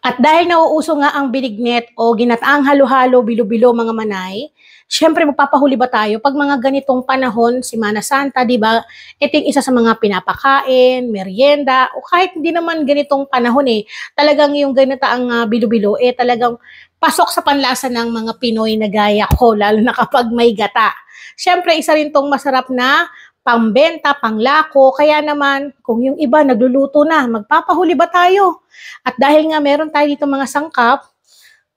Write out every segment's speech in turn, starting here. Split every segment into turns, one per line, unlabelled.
At dahil nauuso nga ang binignet o ginataang halo-halo, bilo-bilo mga manay, syempre magpapahuli ba tayo pag mga ganitong panahon, Semana Santa, di ba? Ito yung isa sa mga pinapakain, merienda, o kahit hindi naman ganitong panahon talagang yung ganitaang bilo-bilo, talagang pasok sa panlasa ng mga Pinoy na gaya ko, lalo na kapag may gata. Syempre, isa rin tong masarap na pangbenta, panglako, kaya naman kung yung iba nagluluto na, magpapahuli ba tayo? At dahil nga meron tayo dito mga sangkap,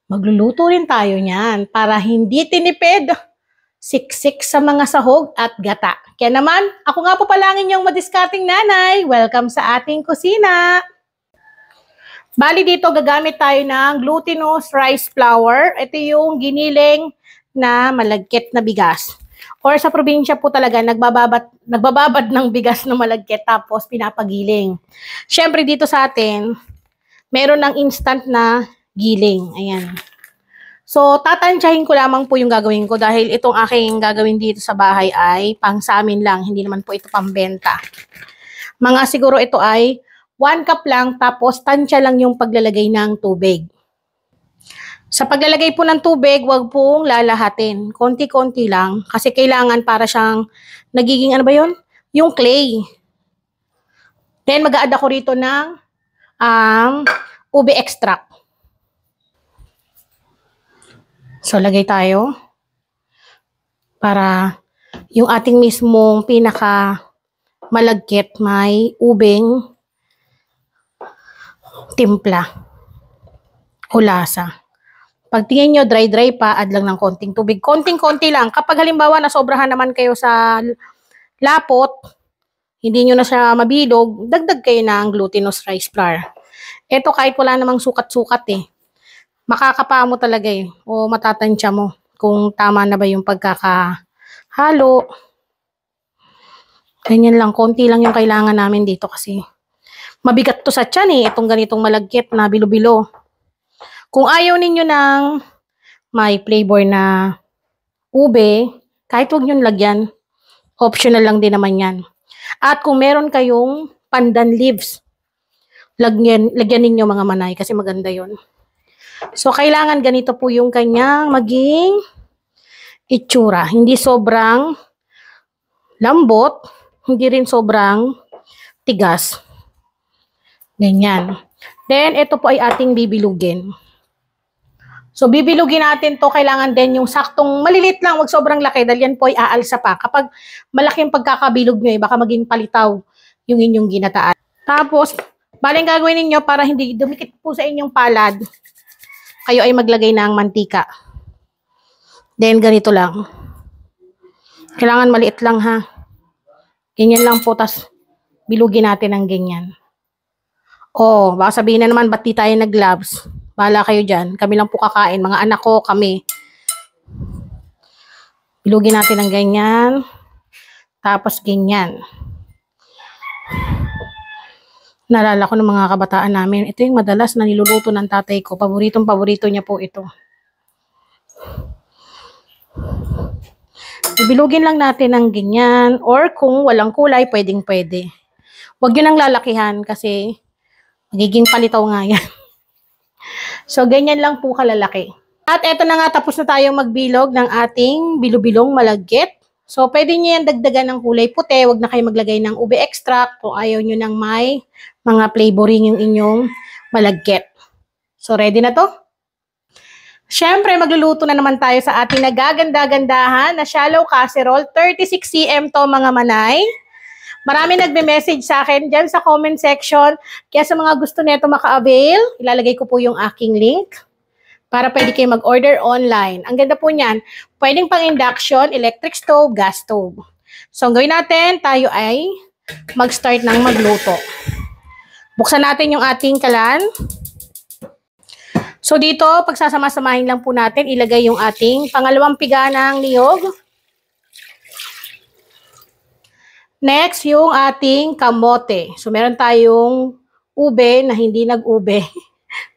magluluto rin tayo niyan para hindi tinipid, siksik sa mga sahog at gata. Kaya naman, ako nga po pala ang inyong madiskarting nanay. Welcome sa ating kusina. Bali dito gagamit tayo ng glutinous rice flour. Ito yung giniling na malagkit na bigas. Or sa probinsya po talaga, nagbababad ng bigas na malagkit tapos pinapagiling. Siyempre dito sa atin, meron ng instant na giling. Ayan. So, tatansyahin ko lamang po yung gagawin ko dahil itong aking gagawin dito sa bahay ay pang sa amin lang. Hindi naman po ito pambenta. Mga siguro ito ay 1 cup lang tapos tansya lang yung paglalagay ng tubig. Sa paglalagay po ng tubig, wag pong lalahatin. Konti-konti lang. Kasi kailangan para siyang nagiging ano ba yun? Yung clay. Then mag-a-add ako rito ng ube extract. So lagay tayo. Para yung ating mismong pinaka malagkit may ubeng timpla o lasa. Pag tingin nyo, dry-dry pa, add lang ng konting tubig. Konting-konti lang. Kapag halimbawa, nasobrahan naman kayo sa lapot, hindi nyo na siya mabilog, dagdag kayo ng glutinous rice flour. Ito kahit wala namang sukat-sukat makakapa mo talaga o matatansya mo kung tama na ba yung pagkakahalo. Ganyan lang, konti lang yung kailangan namin dito kasi mabigat to sa tiyan itong ganitong malagkit na bilo-bilo. Kung ayaw ninyo ng may flavor na ube, kahit huwag nyo lagyan, optional lang din naman yan. At kung meron kayong pandan leaves, lagyan ninyo mga manay kasi maganda yon. So, kailangan ganito po yung kanyang maging itsura. Hindi sobrang lambot, hindi rin sobrang tigas. Ganyan. Then, ito po ay ating bibilugin. So, bibilugin natin to, kailangan din yung saktong, malilit lang, wag sobrang laki, dahil yan po ay aalsa pa. Kapag malaking pagkakabilog nyo, baka maging palitaw yung inyong ginataan. Tapos, baling gagawin ninyo para hindi dumikit po sa inyong palad, kayo ay maglagay ng mantika. Then, ganito lang. Kailangan maliit lang ha. Ganyan lang po, tas bilugin natin ng ganyan. Oh, baka sabihin na naman, ba't di tayo nag-gloves? Bahala kayo dyan. Kami lang po kakain. Mga anak ko, kami. Bilugin natin ng ganyan. Tapos ganyan. Naalala ko ng mga kabataan namin. Ito yung madalas na niluluto ng tatay ko. Paboritong-paborito niya po ito. Bilugin lang natin ng ganyan. Or kung walang kulay, pwedeng-pwede. Huwag yun ang lalakihan kasi magiging palitaw nga yan. So, ganyan lang po kalalaki. At eto na nga, tapos na tayong magbilog ng ating bilo-bilong malagkit. So, pwede nyo yan dagdagan ng kulay puti. Huwag na kayo maglagay ng ube extract kung ayaw nyo ng may mga flavoring yung inyong malagkit. So, ready na to? Siyempre, magluluto na naman tayo sa ating nagaganda-gandahan na shallow casserole. 36 cm to mga manay. Marami nagme-message sa akin dyan sa comment section. Kaya sa mga gusto neto maka-avail, ilalagay ko po yung aking link para pwede kayo mag-order online. Ang ganda po niyan, pwedeng pang induction, electric stove, gas stove. So, ang gawin natin, tayo ay mag-start ng magluto. Buksan natin yung ating kalan. So, dito, pagsasama-samahin lang po natin, ilagay yung ating pangalawang piga ng niyog. Next, yung ating kamote. So, meron tayong ube na hindi nag-ube.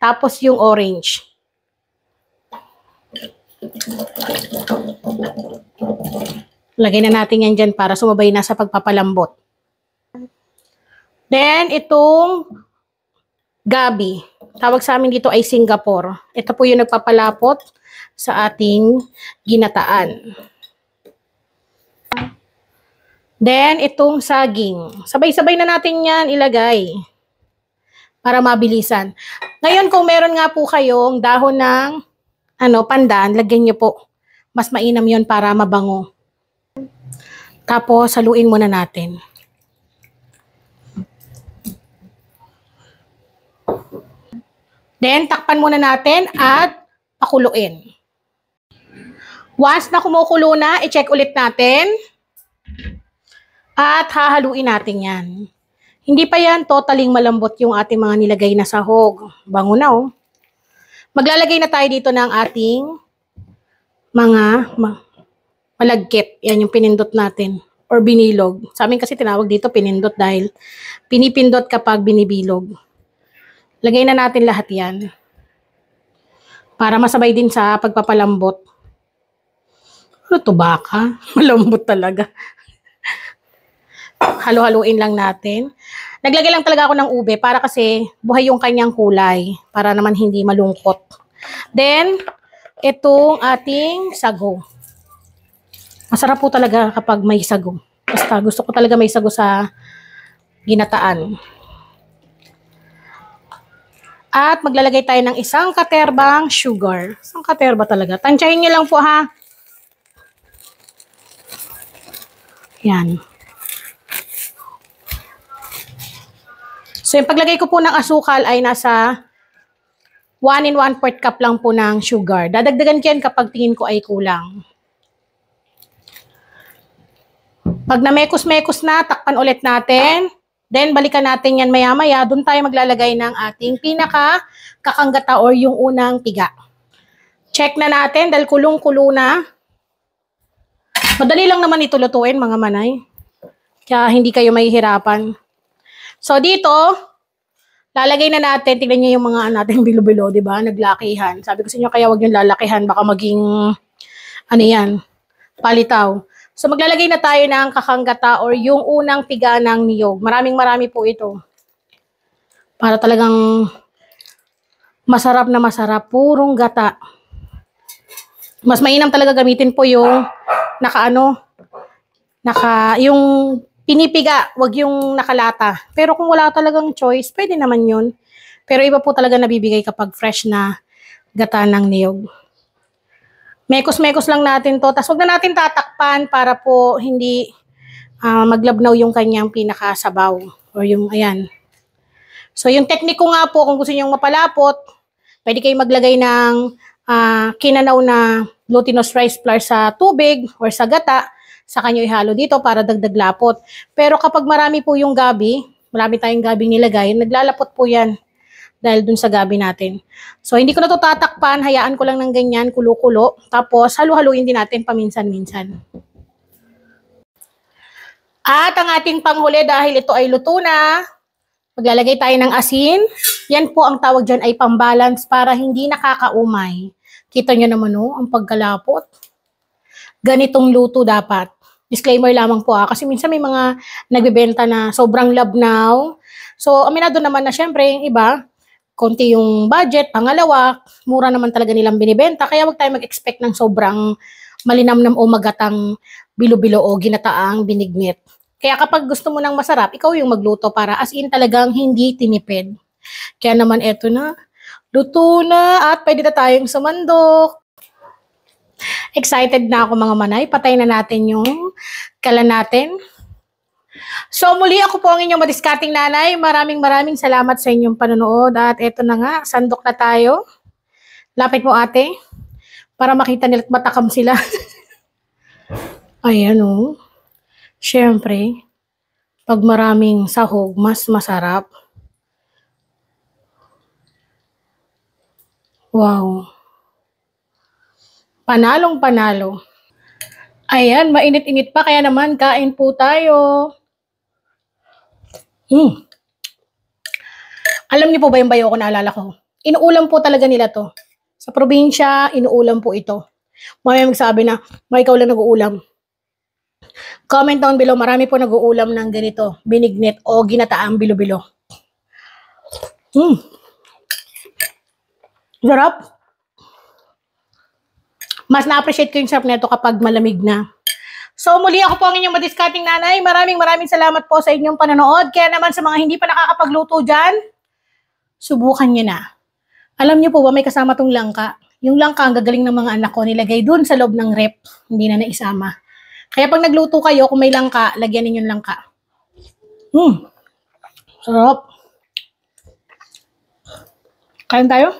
Tapos yung orange. Lagay na natin yan dyan para sumabay na sa pagpapalambot. Then, itong gabi. Tawag sa amin dito ay Singapore. Ito po yung nagpapalapot sa ating ginataan. Then, itong saging. Sabay-sabay na natin yan ilagay para mabilisan. Ngayon, kung meron nga po kayong dahon ng pandan, lagyan nyo po. Mas mainam yon para mabango. Tapos, haluin muna natin. Then, takpan muna natin at pakuluin. Once na kumukulo na, i-check ulit natin. At hahaluin natin yan. Hindi pa yan totaling malambot yung ating mga nilagay na sahog. Bango na oh. Maglalagay na tayo dito ng ating mga malagkit. Yan yung pinindot natin. Or binilog. Sa amin kasi tinawag dito pinindot dahil pinipindot kapag binibilog. Lagay na natin lahat yan. Para masabay din sa pagpapalambot. Ano to baka? Malambot talaga. Halo-haluin lang natin. Naglagay lang talaga ako ng ube para kasi buhay yung kanyang kulay. Para naman hindi malungkot. Then, itong ating sago. Masarap po talaga kapag may sago. Basta gusto ko talaga may sago sa ginataan. At maglalagay tayo ng isang katerbang sugar. Isang katerba talaga. Tansyahin niyo lang po ha. Yan. So yung paglagay ko po ng asukal ay nasa 1 1/4 cup lang po ng sugar. Dadagdagan ko yan kapag tingin ko ay kulang. Pag namekos-mekos na, takpan ulit natin. Then, balikan natin yan maya-maya. Doon tayo maglalagay ng ating pinaka-kakanggata or yung unang piga. Check na natin dahil kulong-kulo na. Madali lang naman ito lutuin, mga manay. Kaya hindi kayo mahihirapan. So, dito, lalagay na natin. Tignan nyo yung mga natin bilo-bilo, di ba? Naglakihan. Sabi ko sa inyo, kaya wag yung lalakihan. Baka maging, palitaw. So, maglalagay na tayo ng kakanggata or yung unang piga ng niyog. Maraming-marami po ito. Para talagang masarap na masarap. Purong gata. Mas mainam talaga gamitin po yung yung pinipiga. Wag yung nakalata. Pero kung wala talagang choice, pwede naman yun. Pero iba po talaga nabibigay kapag fresh na gata ng niyog. Mekos-mekos lang natin to. Tapos huwag na natin tatakpan para po hindi maglabnaw yung kanyang pinakasabaw. Or yung, ayan. So, yung teknik ko nga po, kung gusto nyo mapalapot, pwede kayo maglagay ng kinanaw na glutinous rice flour sa tubig or sa gata. Saka nyo ihalo dito para dagdag lapot. Pero kapag marami po yung gabi, marami tayong gabing nilagay, naglalapot po yan. Dahil dun sa gabi natin. So, hindi ko na ito tatakpan. Hayaan ko lang ng ganyan, kulo-kulo. Tapos, halu-haluin din natin paminsan-minsan. At ang ating panghuli, dahil ito ay luto na, maglalagay tayo ng asin. Yan po ang tawag dyan ay pambalance para hindi nakakaumay. Kita nyo naman ang pagkalapot. Ganitong luto dapat. Disclaimer lamang po kasi minsan may mga nagbebenta na sobrang labnaw. So, aminado naman na syempre, yung iba, konti yung budget. Pangalawa, mura naman talaga nilang binibenta. Kaya wag tayo mag-expect ng sobrang malinamnam o magatang bilo-bilo o ginataang binignit. Kaya kapag gusto mo ng masarap, ikaw yung magluto para as in talagang hindi tinipid. Kaya naman eto na, luto na at pwede na tayong sumandok. Excited na ako mga manay. Patay na natin yung kalan natin. So muli ako po ang inyong madiskarting nanay. Maraming salamat sa inyong panonood. At eto na nga, sandok na tayo. Lapit mo ate. Para makita nila at matakam sila. Ayan o. Siyempre, pag maraming sahog, mas masarap. Wow. Panalong panalo. Ayan, mainit-init pa. Kaya naman, kain po tayo. Alam niyo po ba yung bayo ko naalala ko? Inuulam po talaga nila to. Sa probinsya, inuulam po ito. May magsabi na, may ikaw lang nag-uulam. Comment down below, marami po nag-uulam ng ganito. Binignit o ginataang bilo-bilo. Sarap. Mas na-appreciate ko yung sarap nito kapag malamig na. So muli ako po ang inyong madiscarding nanay. Maraming salamat po sa inyong panonood. Kaya naman sa mga hindi pa nakakapagluto dyan, subukan nyo na. Alam nyo po ba may kasama tong langka? Yung langka ang gagaling ng mga anak ko nilagay dun sa loob ng rep. Hindi na naisama. Kaya pag nagluto kayo, kung may langka, lagyan ninyo ng langka. Sarap. Kain tayo?